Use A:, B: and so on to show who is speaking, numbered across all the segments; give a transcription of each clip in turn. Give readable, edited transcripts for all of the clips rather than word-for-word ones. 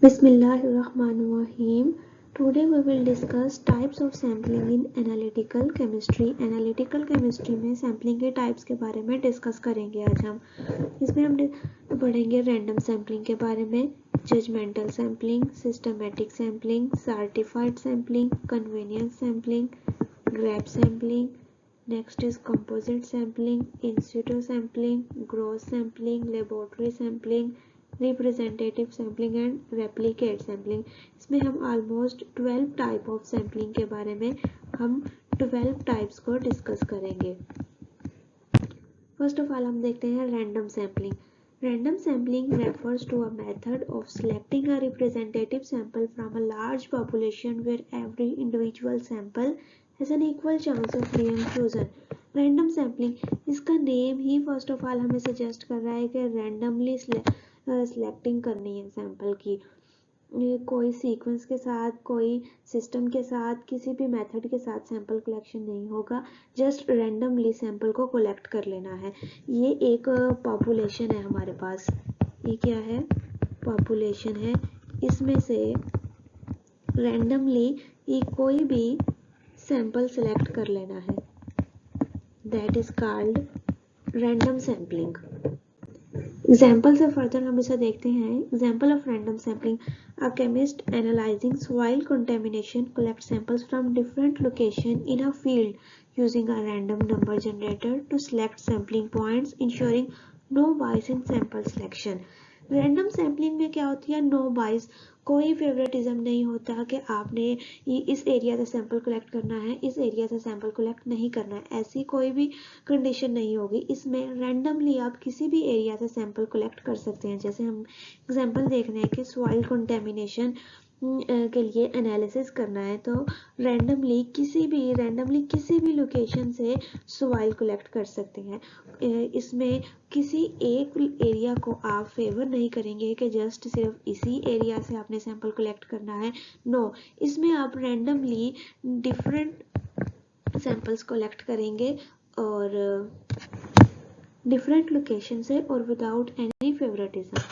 A: Bismillahirrahmanirrahim. Today we will discuss types of sampling in analytical chemistry. Analytical chemistry में sampling के types के बारे में discuss करेंगे आज हम. इसमें हम पढ़ेंगे random sampling के बारे में, judgmental sampling, systematic sampling, certified sampling, convenience sampling, grab sampling. Next is composite sampling, in situ sampling, gross sampling, laboratory sampling, representative sampling and replicate sampling. इसमें हम ऑलमोस्ट 12 टाइप ऑफ सैम्पलिंग के बारे में हम 12 types को discuss करेंगे. First of all हम देखते हैं random sampling. Random sampling refers to a method of selecting a representative sample from a large population where every individual sample has an equal chance of being chosen. Random sampling, इसका name ही first of all हमें suggest कर रहा है कि randomly selecting करनी है sample की. कोई सीक्वेंस के साथ, कोई सिस्टम के साथ, किसी भी मेथड के साथ सैंपल कलेक्शन नहीं होगा, जस्ट रैंडमली सैंपल को कलेक्ट कर लेना है. ये एक पॉपुलेशन है हमारे पास. ये क्या है? पॉपुलेशन है. इसमें से रैंडमली ये कोई भी सैंपल सेलेक्ट कर लेना है. That is called random sampling. Example से फर्दर हम इसे देखते हैं. Example of random sampling: a chemist analysing soil contamination collect samples from different location in a field using a random number generator to select sampling points ensuring no bias in sample selection. Random sampling में क्या होती है? No बायस, कोई favouritism नहीं होता कि आपने इस एरिया से सैंपल कलेक्ट करना है, इस एरिया से सैंपल कलेक्ट नहीं करना है, ऐसी कोई भी कंडीशन नहीं होगी. इसमें रैंडमली आप किसी भी एरिया से सैंपल कलेक्ट कर सकते हैं. जैसे हम एग्जांपल देख रहे हैं कि सॉइल कंटेमिनेशन के लिए एनालिसिस करना है, तो रैंडमली किसी भी लोकेशन से सॉइल कलेक्ट कर सकते हैं. इसमें किसी एक एरिया को आप फेवर नहीं करेंगे कि जस्ट सिर्फ इसी एरिया से आपने सैंपल कलेक्ट करना है. नो, इसमें आप रैंडमली डिफरेंट सैंपल्स कलेक्ट करेंगे और डिफरेंट लोकेशन से और विदाउट एनी फेवरेटिज्म.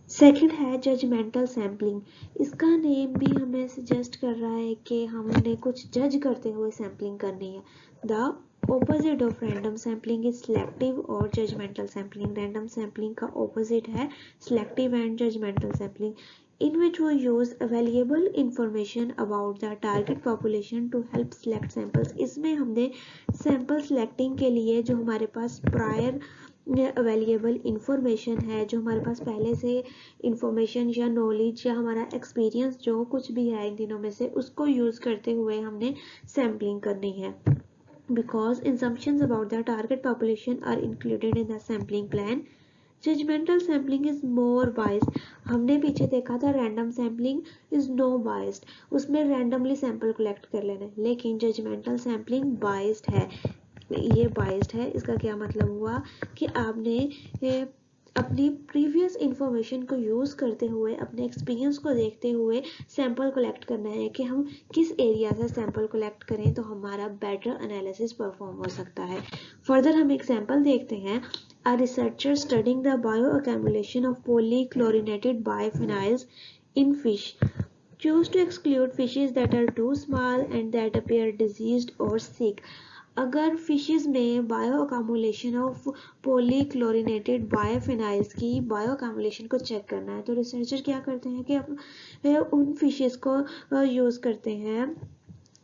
A: सेकंड है जजमेंटल सैम्पलिंग. इसका नेम भी हमें सजेस्ट कर रहा है कि हमने कुछ जज करते हुए सैम्पलिंग करनी है. The opposite of random sampling is selective or judgmental sampling. Random sampling का opposite है selective and judgmental sampling, in which we use available information about the target population to help select samples. इसमें हमने sample selecting के लिए जो हमारे पास prior available information है, जो हमारे पास पहले से इंफॉर्मेशन या नॉलेज या हमारा एक्सपीरियंस जो कुछ भी है इन दिनों में से, उसको यूज़ करते हुए हमने सैम्पलिंग करनी है. Because assumptions about the target population are included in the sampling plan. Judgmental sampling is more biased. हमने पीछे देखा था random sampling is no biased. उसमें randomly sample collect कर लेना है, लेकिन judgmental sampling biased है. ये biased है, इसका क्या मतलब हुआ कि आपने अपनी प्रीवियस इंफॉर्मेशन को यूज़ करते हुए, अपने एक्सपीरियंस को देखते हुए सैंपल कलेक्ट करना है कि हम किस एरिया से सैंपल कलेक्ट करें तो हमारा बेटर एनालिसिस परफॉर्म हो सकता है. फर्दर हम एग्जांपल देखते हैं. A researcher studying the bioaccumulation of polychlorinated biphenyls in fish choose to exclude fishes that are too small and that appear diseased or sick. अगर फिशेस में bio accumulation of पॉलीक्लोरिनेटेड बायोफिनाइल्स की bio accumulation को check करना है, तो researcher क्या करते हैं कि उन फिशेस को यूज़ करते हैं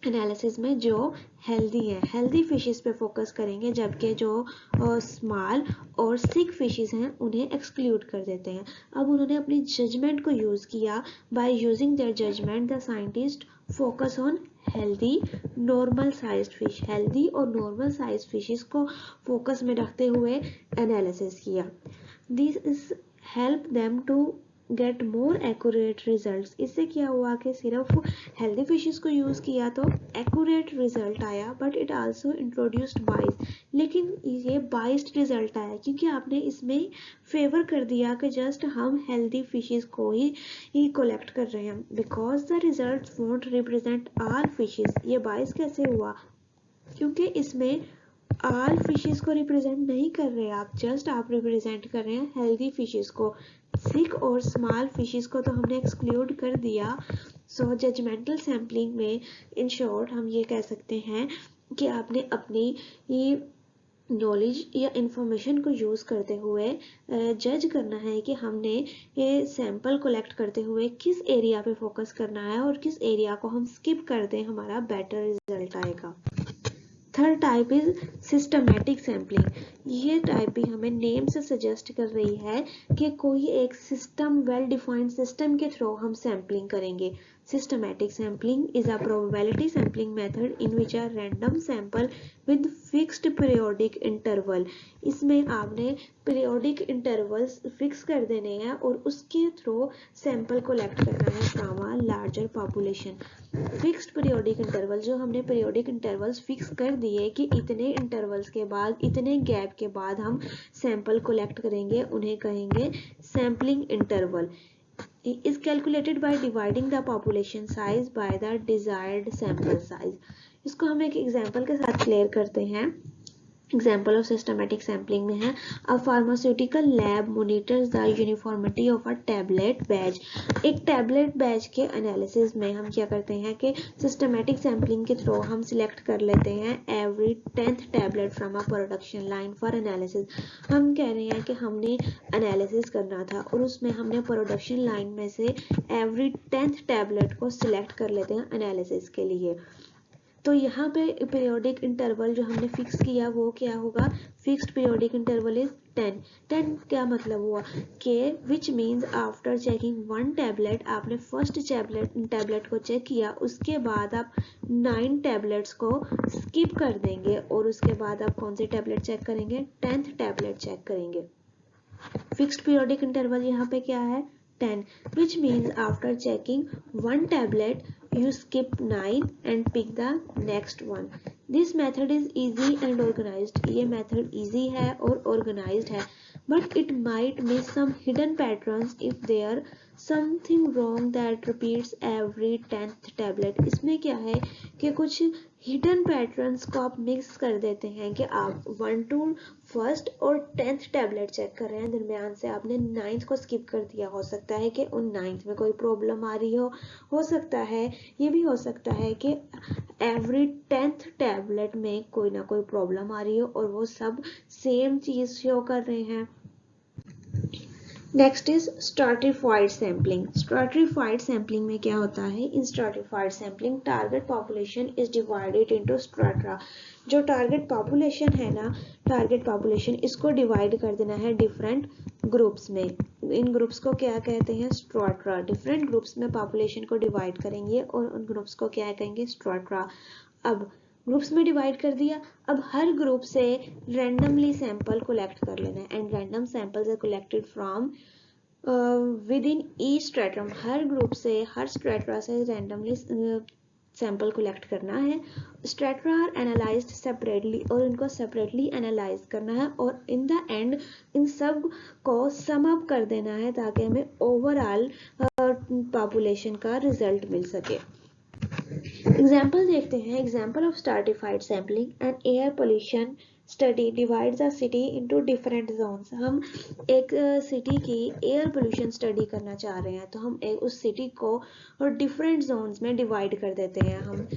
A: एनालिसिस में जो हेल्दी है. हेल्दी फिशेस पे फोकस करेंगे, जबकि जो स्मॉल और सिक फिशेस हैं उन्हें एक्सक्लूड कर देते हैं. अब उन्होंने अपनी जजमेंट को यूज़ किया. By using their judgement the scientist focus on healthy normal sized fish. Healthy और नॉर्मल साइज फिशेस को फोकस में रखते हुए एनालिसिस किया. This is help them to get more accurate results. इससे क्या हुआ कि सिर्फ हेल्दी फिशेस को यूज़ किया तो एक्यूरेट रिजल्ट आया, बट इट आल्सो इंट्रोड्यूस्ड बाइस. लेकिन ये बाइस्ड रिजल्ट आया क्योंकि आपने इसमें फेवर कर दिया कि जस्ट हम हेल्दी फिशेस को ही कलेक्ट कर रहे हैं. Because the results won't represent all fishes. ये बाइस कैसे हुआ? क्योंकि इसमें ऑल फिशेस को रिप्रेजेंट नहीं कर रहे आप, जस्ट आप रिप्रेजेंट कर रहे हैं हेल्दी फिशेस को. सिक और स्मॉल फिशेस को तो हमने एक्सक्लूड कर दिया। सो जजमेंटल सैम्पलिंग में इन शॉर्ट हम ये कह सकते हैं कि आपने अपनी नॉलेज या इंफॉर्मेशन को यूज़ करते हुए जज करना है कि हमने ये सैंपल कलेक्ट करते हुए किस एरिया पे फोकस करना है और किस एरिया को हम स्किप कर दें, हमारा बेटर रिजल्ट आएगा। Third type is systematic sampling. ये टाइप भी हमें नेम से सजेस्ट कर रही है कि कोई एक सिस्टम, वेल डिफाइंड सिस्टम के थ्रू हम सैम्पलिंग करेंगे। Systematic sampling is a probability sampling method in which a random sample with fixed periodic interval, इसमें आपने periodic intervals fix कर देने हैं और उसके थ्रू sample collect करना है from a larger population। Fixed periodic interval, जो हमने periodic intervals fix कर दिए कि इतने intervals के बाद, इतने gap के बाद हम sample collect करेंगे, उन्हें कहेंगे sampling interval। is calculated by dividing the population size by the desired sample size। इसको हम एक एग्जांपल के साथ क्लियर करते हैं। एग्जाम्पल ऑफ सिस्टमैटिक सैम्पलिंग में है a pharmaceutical lab monitors the uniformity of a tablet batch. एक टैबलेट बैच के एनालिसिस में हम क्या करते हैं कि सिस्टमैटिक सैम्पलिंग के थ्रू हम सिलेक्ट कर लेते हैं every 10th tablet from a production line for analysis. हम कह रहे हैं कि हमने एनालिसिस करना था और उसमें हमने प्रोडक्शन लाइन में से एवरी 10th टैबलेट को सिलेक्ट कर लेते हैं एनालिसिस के लिए। तो यहाँ पे पीरियोडिक इंटरवल जो हमने फिक्स किया वो क्या होगा, फिक्स्ड पीरियोडिक इंटरवल इज 10 क्या मतलब हुआ कि which means after checking one tablet, आपने फर्स्ट टैबलेट को चेक किया, उसके बाद आप 9 टैबलेट्स को स्किप कर देंगे और उसके बाद आप कौन सी टैबलेट चेक करेंगे, 10th टैबलेट चेक करेंगे। फिक्स्ड पीरियोडिक इंटरवल यहाँ पे क्या है 10, which means after checking one tablet you skip 9 and pick the next one। This method is easy and organized। ये method easy है और organized है, but it might miss some hidden patterns if there something wrong that repeats every 10th tablet। इसमें क्या है कि कुछ hidden patterns को आप मिक्स कर देते हैं कि आप 1 to 1st और 10th टैबलेट चेक कर रहे हैं, दरमियान से आपने 9th को स्किप कर दिया। हो सकता है कि उन 9th में कोई प्रॉब्लम आ रही हो सकता है ये भी हो सकता है कि एवरी 10th टैबलेट में कोई ना कोई प्रॉब्लम आ रही हो और वो सब सेम चीज शो कर रहे हैं। Next is stratified sampling. Stratified sampling में क्या होता है, in stratified sampling target population is divided into strata. जो टारगेट पॉपुलेशन है ना, टारगेट पॉपुलेशन, इसको डिवाइड कर देना है डिफरेंट ग्रुप्स में। इन ग्रुप्स को क्या कहते हैं, स्ट्रैटा। डिफरेंट ग्रुप्स में पॉपुलेशन को डिवाइड करेंगे और उन ग्रुप्स को क्या कहेंगे, स्ट्रैटा। अब ग्रुप्स में डिवाइड कर दिया, अब हर ग्रुप से रैंडमली सैंपल कलेक्ट कर लेना है and random samples are collected from within each stratum. हर ग्रुप से, हर स्ट्रेटा से रैंडमली सैंपल कलेक्ट करना है। स्ट्रेटा आर एनालाइज्ड सेपरेटली और इनको सेपरेटली एनालाइज करना है और इन द एंड इन सब को सम अप कर देना है ताकि हमें ओवरऑल पॉपुलेशन का रिजल्ट मिल सके। एग्जाम्पल देखते हैं। Example of stratified sampling and air pollution study divides a city into different zones. हम एक सिटी की एयर पोल्यूशन स्टडी करना चाह रहे हैं तो हम उस सिटी को डिफरेंट जोन्स में डिवाइड कर देते हैं। हम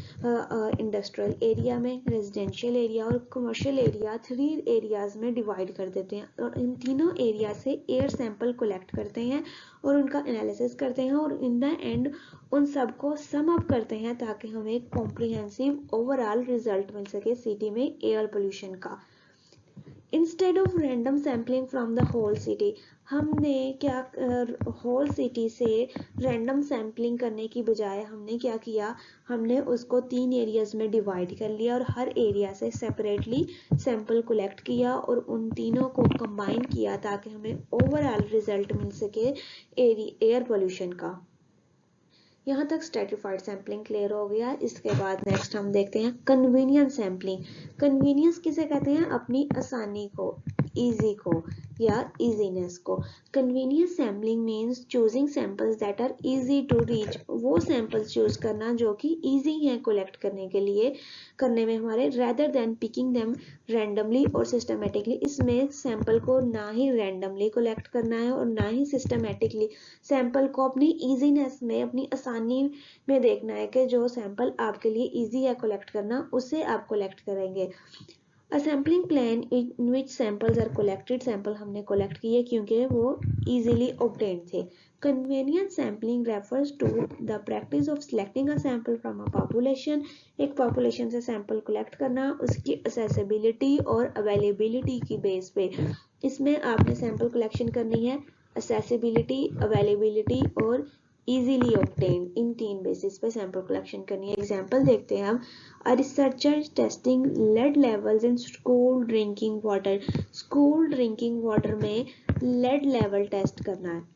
A: इंडस्ट्रियल एरिया में, रेजिडेंशियल एरिया और कमर्शियल एरिया, 3 एरियाज में डिवाइड कर देते हैं और इन तीनों एरिया से एयर सैंपल कलेक्ट करते हैं और उनका एनालिसिस करते हैं और इन द एंड उन सबको सम अप करते हैं ताकि हमें एक कॉम्प्रिहेंसिव ओवरऑल रिजल्ट मिल सके सिटी में एयर पोल्यूशन का। Instead of random sampling from the whole city, हमने क्या होल सिटी से रैंडम सैम्पलिंग करने की बजाय हमने क्या किया, हमने उसको 3 एरियाज में डिवाइड कर लिया और हर एरिया से सेपरेटली सैंपल कलेक्ट किया और उन तीनों को कंबाइन किया ताकि हमें ओवरऑल रिजल्ट मिल सके एयर पोल्यूशन का। यहाँ तक स्ट्रैटिफाइड सैम्पलिंग क्लियर हो गया। इसके बाद नेक्स्ट हम देखते हैं कन्वीनियंस सैम्पलिंग। कन्वीनियंस किसे कहते हैं, अपनी आसानी को, इजी को। या इजीनेस को। Convenience sampling means choosing samples that are easy to reach, वो सैंपल्स चूज करना जो कि इजी हैं कलेक्ट करने के लिए, करने में हमारे, rather than picking them randomly और सिस्टमेटिकली। इसमें सैंपल को ना ही रैंडमली कलेक्ट करना है और ना ही सिस्टमेटिकली, सैंपल को अपनी इजीनेस में, अपनी आसानी में देखना है कि जो सैंपल आपके लिए इजी है कलेक्ट करना, उसे आप कलेक्ट करेंगे। A sampling plan in which samples are collected, sample हमने कलेक्ट किए क्योंकि वो easily obtained थे। Convenient sampling refers to the practice of selecting a sample from a population, एक population से सैंपल कलेक्ट करना उसकी accessibility और availability की बेस पे। इसमें आपने सैंपल कलेक्शन करनी है accessibility, availability और easily obtained, इन तीन बेसिस पे सैंपल कलेक्शन करनी है। एग्जाम्पल देखते हैं हम। A researcher testing lead levels in school drinking water, school drinking water में lead level टेस्ट करना है।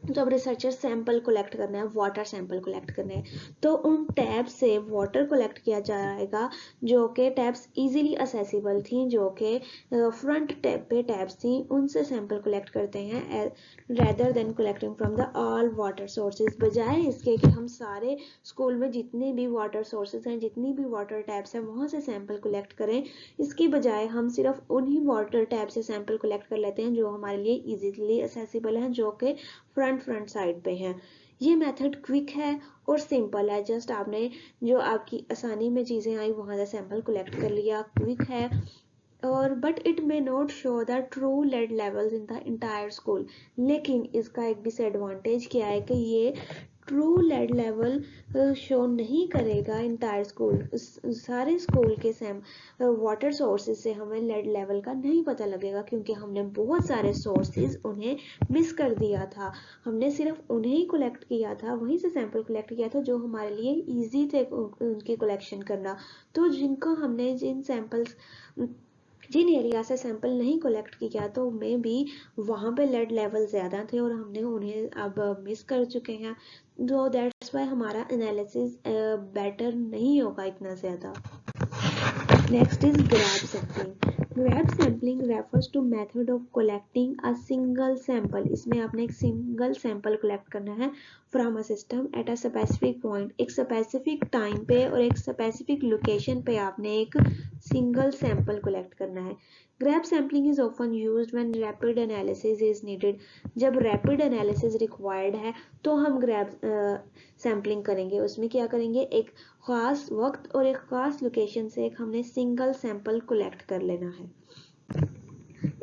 A: तो अब रिसर्चर सैंपल कलेक्ट करना है, वाटर सैंपल कलेक्ट करना है, तो उन टैब से वाटर कलेक्ट किया जाएगा जो कि टैब्स इजीली असेसिबल थी, जो कि फ्रंट टैब पे टैब्स थी, उनसे सैंपल कलेक्ट करते हैं rather than collecting from the all water sources. बजाय इसके कि हम सारे स्कूल में जितने भी वाटर सोर्सेज हैं, जितनी भी वाटर टैब्स हैं, वहाँ से सैंपल कलेक्ट करें, इसकी बजाय हम सिर्फ उन्हीं वाटर टैब से सैंपल कलेक्ट कर लेते हैं जो हमारे लिए इजीली असेसिबल हैं, जो कि फ्रंट साइड पे हैं। ये मेथड क्विक है और सिंपल है, जस्ट आपने जो आपकी आसानी में चीज़ें आई वहाँ से सैंपल कलेक्ट कर लिया, क्विक है। और but it may not show the true lead levels in the entire school, लेकिन इसका एक डिसएडवांटेज क्या है कि ये ट्रू लेड लेवल शो नहीं करेगा इंटायर स्कूल, सारे स्कूल के वाटर सोर्सेज से हमें लेड लेवल का नहीं पता लगेगा, क्योंकि हमने बहुत सारे सोर्सेज उन्हें मिस कर दिया था, हमने सिर्फ उन्हें ही कलेक्ट किया था, वहीं से सैंपल कलेक्ट किया था जो हमारे लिए ईजी थे उनकी कलेक्शन करना। तो जिनको हमने जिन एरिया से सैंपल नहीं कलेक्ट किया तो मे बी वहाँ पे लेड लेवल ज़्यादा थे और हमने उन्हें अब मिस कर चुके हैं, तो दैट्स वाई हमारा एनालिसिस बेटर नहीं होगा इतना ज़्यादा। Next is grab sampling. Grab sampling refers to method of collecting a single sample. इसमें आपने एक सिंगल सैंपल कलेक्ट करना है from a system at a specific point, एक स्पेसिफिक टाइम पे और एक स्पेसिफिक लोकेशन पे आपने एक सिंगल सैंपल कलेक्ट करना है। Grab sampling is often used when rapid analysis is needed, जब रैपिड एनालिसिस रिक्वायर्ड है तो हम ग्रैब सैम्पलिंग करेंगे। उसमें क्या करेंगे, एक खास वक्त और एक खास लोकेशन से एक हमने सिंगल सैंपल कलेक्ट कर लेना है।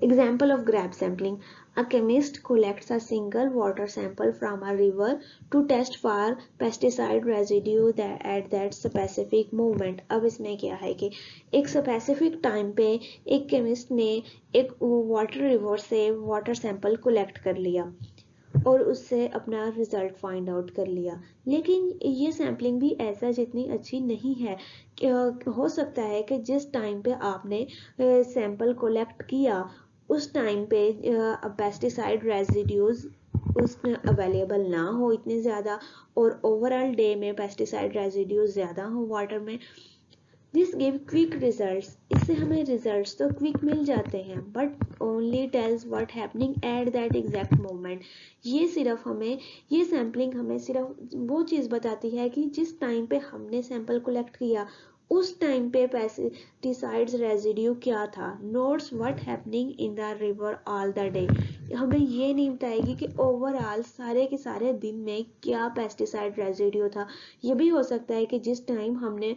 A: Example of grab sampling. A chemist collects a single water sample from a river to test for pesticide residue at that specific moment. अब इसमें क्या है कि एक स्पेसिफिक टाइम पे एक केमिस्ट ने एक वाटर रिवर से वाटर सैंपल कलेक्ट कर लिया और उससे अपना रिजल्ट फाइंड आउट कर लिया, लेकिन ये सैम्पलिंग भी ऐसा जितनी अच्छी नहीं है। हो सकता है कि जिस टाइम पे आपने सैंपल कलेक्ट किया उस टाइम पे पेस्टिसाइड रेजिड्यूज उसमें अवेलेबल ना हो इतने ज़्यादा, और ओवरऑल डे में पेस्टिसाइड रेजिड्यूज ज़्यादा हो वाटर में। दिस गिव क्विक रिजल्ट्स, इससे हमें रिजल्ट्स तो क्विक मिल जाते हैं, but only tells what happening at that exact moment. ये सैम्पलिंग हमें सिर्फ वो चीज़ बताती है कि जिस टाइम पे हमने सैंपल कलेक्ट किया उस टाइम पे पेस्टिसाइड्स रेजिड्यू क्या था, notes what happening in the river all the day. हमें ये नहीं बताएगी कि ओवरऑल सारे के सारे दिन में क्या पेस्टिसाइड रेजिड्यू था। ये भी हो सकता है कि जिस टाइम हमने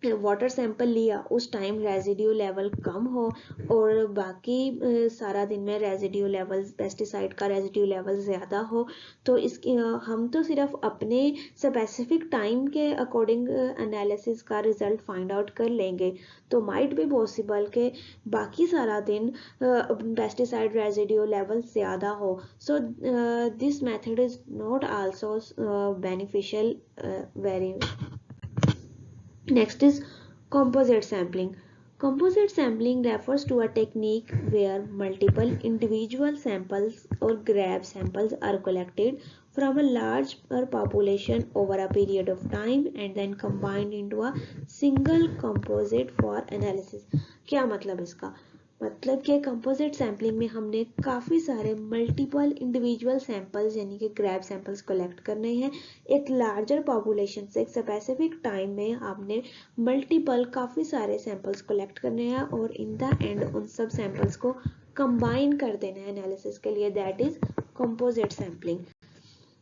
A: वाटर सैंपल लिया उस टाइम रेजिड्यू लेवल कम हो और बाकी सारा दिन में रेजिड्यू लेवल, पेस्टिसाइड का रेजिड्यू लेवल ज़्यादा हो, तो इसकी हम तो सिर्फ अपने स्पेसिफिक टाइम के अकॉर्डिंग एनालिसिस का रिजल्ट फाइंड आउट कर लेंगे। तो माइट भी पॉसिबल कि बाकी सारा दिन पेस्टिसाइड रेजिड्यू लेवल ज़्यादा हो। So this method is not also beneficial very. Next is composite sampling. Composite sampling refers to a technique where multiple individual samples or grab samples are collected from a large population over a period of time and then combined into a single composite for analysis. क्या मतलब इसका? मतलब कि composite sampling में हमने काफ़ी सारे multiple individual samples यानी कि ग्रैब सैंपल्स कलेक्ट करने हैं एक लार्जर पॉपुलेशन से। एक स्पेसिफिक टाइम में आपने मल्टीपल काफ़ी सारे सैंपल्स कलेक्ट करने हैं और इन द एंड उन सब सैंपल्स को कंबाइन कर देना है एनालिसिस के लिए, that is composite sampling.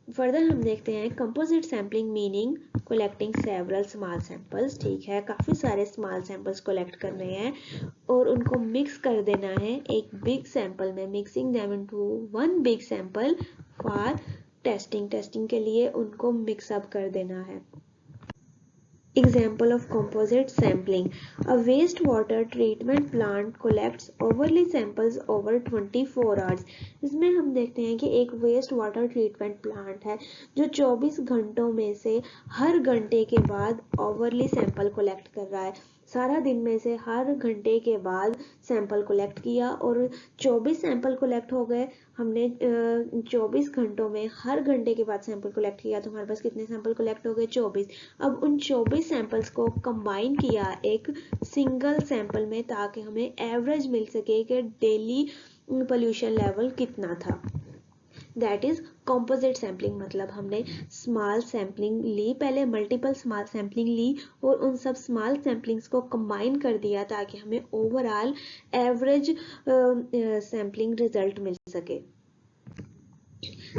A: Further हम देखते हैं composite sampling meaning collecting several small samples. ठीक है, काफ़ी सारे स्मॉल सैंपल्स कलेक्ट करने हैं और उनको मिक्स कर देना है एक बिग सैंपल में, mixing them into one big sample for testing के लिए उनको मिक्सअप कर देना है। Example of composite sampling. A wastewater treatment plant collects overlay samples over 24 hours. इसमें हम देखते हैं कि एक वेस्ट वाटर ट्रीटमेंट प्लांट है जो 24 घंटों में से हर घंटे के बाद ओवरली सैंपल कलेक्ट कर रहा है। सारा दिन में से हर घंटे के बाद सैंपल कलेक्ट किया और 24 सैंपल कलेक्ट हो गए। हमने 24 घंटों में हर घंटे के बाद सैंपल कलेक्ट किया तो हमारे पास कितने सैंपल कलेक्ट हो गए? 24। अब उन 24 सैंपल्स को कंबाइन किया एक सिंगल सैंपल में ताकि हमें एवरेज मिल सके कि डेली पोल्यूशन लेवल कितना था। That is composite sampling. मतलब हमने स्मॉल सैम्पलिंग ली, पहले मल्टीपल स्मॉल सैम्पलिंग ली और उन सब स्मॉल सैम्पलिंग्स को कंबाइन कर दिया ताकि हमें ओवरऑल एवरेज सैम्पलिंग रिजल्ट मिल सके।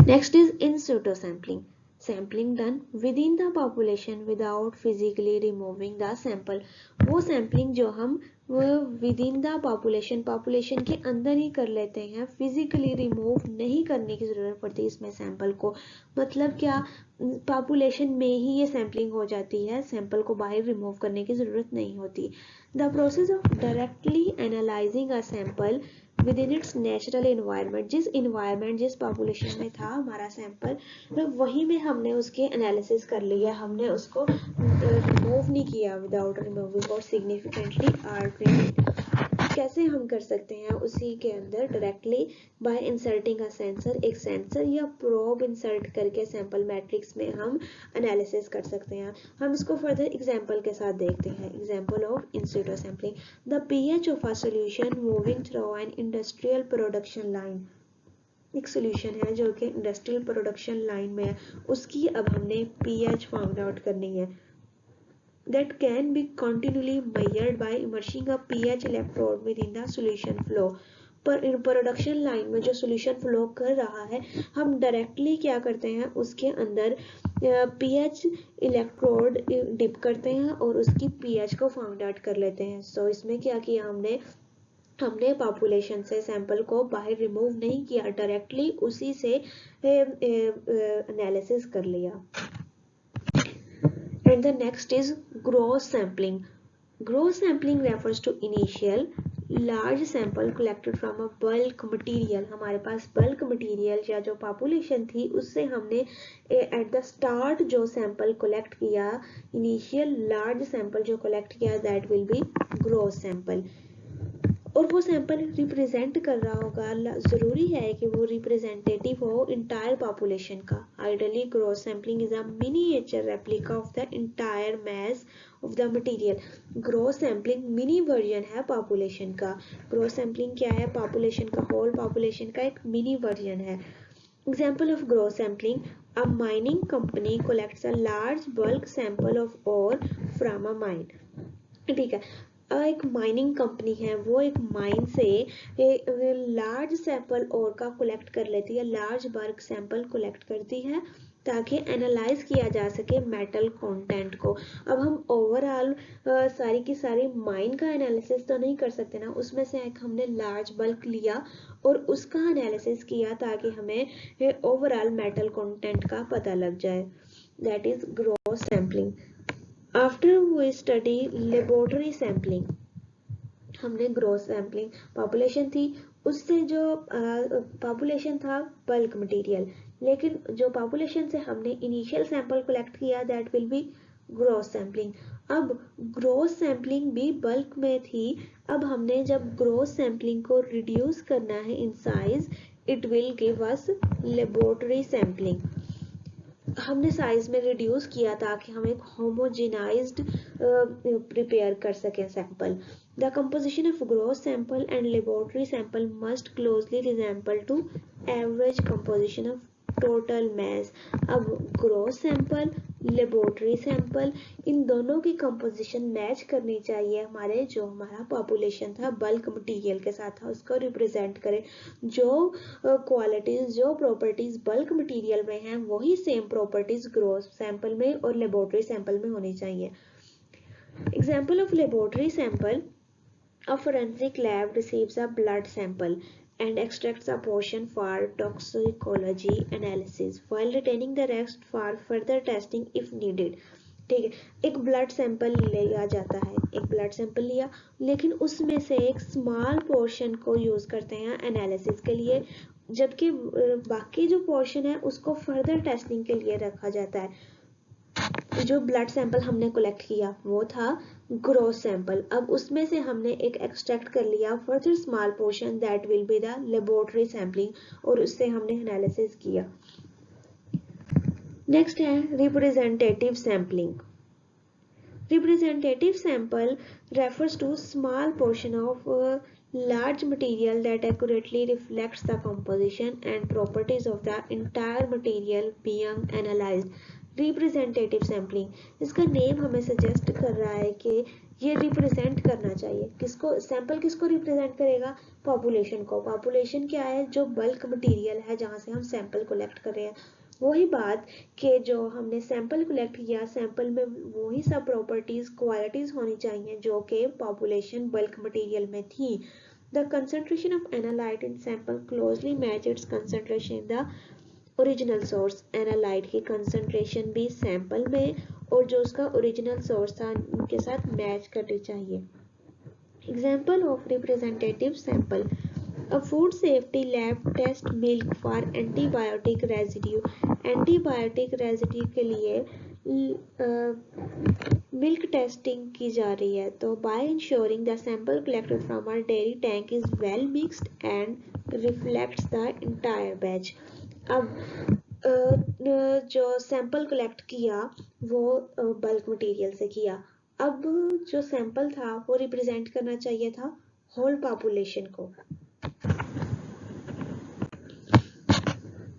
A: Next is in situ sampling. Sampling done within the population without physically removing the sample. वो सैम्पलिंग जो हम विदिन द पॉपुलेशन के अंदर ही कर लेते हैं, फिजिकली रिमूव नहीं करने की ज़रूरत पड़ती इसमें सैंपल को। मतलब क्या, पॉपुलेशन में ही ये सैम्पलिंग हो जाती है, सैंपल को बाहर रिमूव करने की ज़रूरत नहीं होती। The process of directly analysing a sample with in its natural environment, जिस पॉपुलेशन में था हमारा सैंपल वहीं में हमने उसके एनालिसिस कर लिया, हमने उसको रिमूव नहीं किया विदाउट रिमूविंग और सिग्निफिकेंटली आल्टरिंग। कैसे हम कर सकते हैं? उसी के अंदर directly by inserting a sensor, एक सेंसर या प्रोब इंसर्ट करके सैंपल मैट्रिक्स में हम एनालिसिस कर सकते हैं। हम इसको फर्दर एग्जांपल के साथ देखते हैं। Example of in Situ sampling, the pH of a solution moving through an industrial production line. एक सॉल्यूशन है जो कि इंडस्ट्रियल प्रोडक्शन लाइन में है, उसकी अब हमने पीएच फाउंड आउट करनी है। That can be continually measured by immersing a pH electrode within the solution flow. पर प्रोडक्शन लाइन में जो सॉल्यूशन फ्लो कर रहा है, हम डायरेक्टली क्या करते हैं, उसके अंदर पीएच इलेक्ट्रोड डिप करते हैं और उसकी पीएच को फाउंड आउट कर लेते हैं। सो इसमें क्या किया हमने पॉपुलेशन से सैंपल को बाहर रिमूव नहीं किया, डायरेक्टली उसी से एनालिसिस कर लिया। And the next is gross sampling. Gross sampling refers to initial large sample collected from a bulk material. हमारे पास bulk material या जो population थी उससे हमने at the start जो sample collect किया, initial large sample जो collect किया, that will be gross sample. और वो सैंपल रिप्रेजेंट कर रहा होगा, ज़रूरी है कि वो रिप्रेजेंटेटिव हो इंटायर पॉपुलेशन का। Ideally gross sampling is a miniature replica of the entire mass of the material. Gross sampling mini version है पॉपुलेशन का। ग्रोस सैम्पलिंग क्या है? पॉपुलेशन का, होल पॉपुलेशन का एक मिनी वर्जन है। Example of gross sampling, a mining company collects a large bulk sample of ore from a mine. ठीक है, एक माइनिंग कंपनी है, वो एक माइन से लार्ज सैंपल और का कलेक्ट कर लेती है, लार्ज बल्क सैंपल कलेक्ट करती है ताकि एनालाइज किया जा सके मेटल कंटेंट को। अब हम ओवरऑल सारी की सारी माइन का एनालिसिस तो नहीं कर सकते ना, उसमें से एक हमने लार्ज बल्क लिया और उसका एनालिसिस किया ताकि हमें ओवरऑल मेटल कंटेंट का पता लग जाए। That is gross sampling. After we study laboratory sampling, हमने ग्रोस सैम्पलिंग, पॉपुलेशन थी, उससे जो पॉपुलेशन था बल्क मटेरियल, लेकिन जो पॉपुलेशन से हमने इनिशियल सैंपल कलेक्ट किया, that will be gross sampling. अब ग्रोस सैम्पलिंग भी बल्क में थी, अब हमने जब ग्रोस सैम्पलिंग को रिड्यूस करना है in size, it will give us laboratory sampling. हमने साइज में रिड्यूस किया ताकि हम एक होमोजेनाइज्ड प्रिपेयर कर सकें sample. The composition of gross sample and laboratory sample must closely resemble to average composition of total mass. अब ग्रॉस सैंपल, लेबोरेटरी सैंपल, इन दोनों की कंपोजिशन मैच करनी चाहिए हमारे जो हमारा पॉपुलेशन था बल्क मटेरियल के साथ था उसको रिप्रेजेंट करे। जो क्वालिटीज जो प्रॉपर्टीज बल्क मटेरियल में हैं वही सेम प्रॉपर्टीज ग्रॉस सैंपल में और लेबोरेटरी सैंपल में होनी चाहिए। Example of laboratory sample, a forensic lab receives a blood sample and extracts a portion for toxicology analysis while retaining the rest for further testing if needed। ठीक है, एक blood sample लिया जाता है, एक ब्लड सैंपल लिया, लेकिन उसमें से एक स्मॉल पोर्शन को यूज करते हैं एनालिसिस के लिए, जबकि बाकी जो पोर्शन है उसको फर्दर टेस्टिंग के लिए रखा जाता है। जो ब्लड सैंपल हमने कलेक्ट किया वो था ग्रॉस सैंपल। अब उसमें से हमने एक एक्सट्रैक्ट कर लिया further small portion that will be the laboratory sampling और उससे हमने एनालिसिस किया। नेक्स्ट है representative sampling. Representative sample refers to small portion of large material that accurately reflects the composition and properties of the entire material being analyzed। Representative sampling, इसका name हमें suggest कर रहा है कि ये रिप्रेजेंट करना चाहिए किसको, सैंपल किसको रिप्रेजेंट करेगा, पॉपुलेशन को। पॉपुलेशन क्या है, जो बल्क मटेरियल है जहाँ से हम सैंपल कलेक्ट कर रहे हैं। वही बात कि जो हमने सैंपल कलेक्ट किया सैंपल में वही सब प्रॉपर्टीज क्वालिटीज होनी चाहिए जो कि पॉपुलेशन बल्क मटेरियल में थी। The concentration of analyte in sample closely match it's concentration in the original source. Analyte की कंसंट्रेशन भी सैंपल में और जो उसका ओरिजिनल सोर्स था उनके साथ मैच करनी चाहिए। Example of representative sample, A food safety lab test milk for antibiotic residue। Antibiotic residue के लिए मिल्क टेस्टिंग की जा रही है। तो by ensuring the sample collected from our dairy tank is well mixed and reflects the entire batch. अब जो sample collect किया वो बल्क मटेरियल से किया। अब जो सैंपल था वो रिप्रेजेंट करना चाहिए था होल पॉपुलेशन को।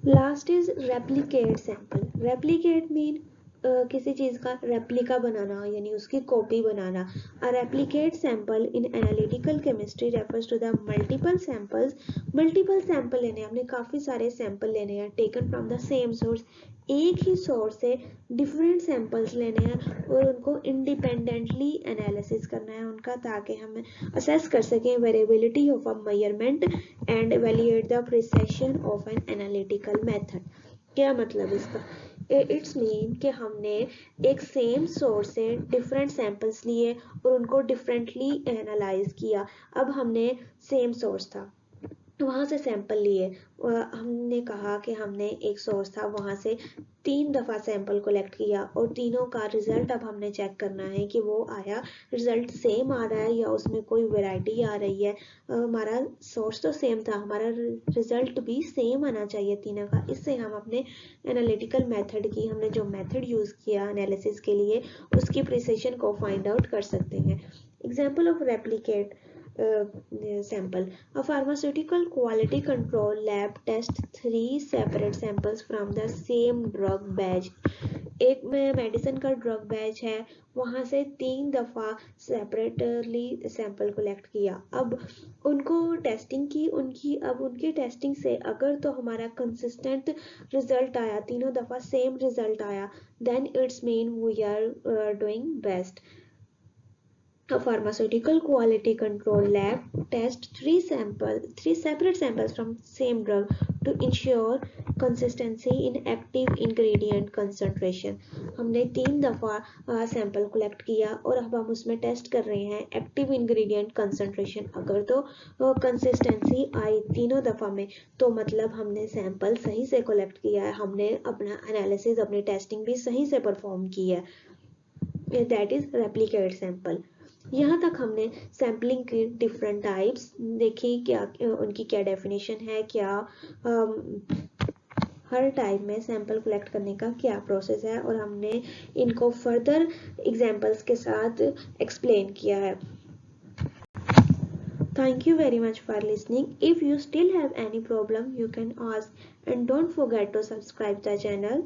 A: Last is replicate sample. Replicate mean किसी चीज का रेप्लिका बनाना यानी उसकी कॉपी बनाना। A replicate sample in analytical chemistry refers to the multiple samples. Multiple sample लेने, हमने काफी सारे सैंपल लेने हैं taken from the same source, एक ही सोर्स से डिफरेंट सैंपल्स लेने हैं और उनको इंडिपेंडेंटली एनालिसिस करना है उनका, ताकि हम असेस कर सकें variability of a measurement and evaluate the precision of an analytical method. क्या मतलब इसका, इट्स मीन कि हमने एक सेम सोर्स से डिफरेंट सैंपल्स लिए और उनको डिफरेंटली एनालाइज किया। अब हमने सेम सोर्स था वहां से सैंपल लिए, हमने कहा कि हमने एक सोर्स था वहां से 3 दफा सैंपल कलेक्ट किया और तीनों का रिजल्ट अब हमने चेक करना है कि वो आया रिजल्ट सेम आ रहा है या उसमें कोई वैरायटी आ रही है। हमारा सोर्स तो सेम था, हमारा रिजल्ट भी सेम आना चाहिए तीनों का। इससे हम अपने एनालिटिकल मेथड की, हमने जो मेथड यूज किया एनालिसिस के लिए उसकी प्रिसिशन को फाइंड आउट कर सकते हैं। Example of replicate sample, a pharmaceutical quality control lab tests 3 separate samples from the same drug batch। एक में मेडिसिन का ड्रग बैच है वहां से 3 दफा सेपरेटली सैंपल कलेक्ट किया। अब उनको टेस्टिंग की, उनकी टेस्टिंग से अगर तो हमारा कंसिस्टेंट रिजल्ट आया, तीनों दफा सेम रिजल्ट आया, then it's mean we are doing best. A pharmaceutical quality control lab tests 3 separate samples from same drug to ensure consistency in active ingredient concentration। हमने 3 दफा सैंपल कलेक्ट किया और अब हम उसमें टेस्ट कर रहे हैं एक्टिव इंग्रेडिएंट कंसंट्रेशन। अगर तो कंसिस्टेंसी आई तीनों दफा में तो मतलब हमने सैंपल सही से कलेक्ट किया है, हमने अपना एनालिसिस अपनी टेस्टिंग भी सही से परफॉर्म की है। That is replicate sample. यहाँ तक हमने सैम्पलिंग की डिफरेंट टाइप्स देखी, क्या उनकी क्या डेफिनेशन है, क्या हर टाइप में सैंपल कलेक्ट करने का क्या प्रोसेस है, और हमने इनको फर्दर एग्जांपल्स के साथ एक्सप्लेन किया है. Thank you very much for listening. If you still have any problem, you can ask, and don't forget to subscribe the channel.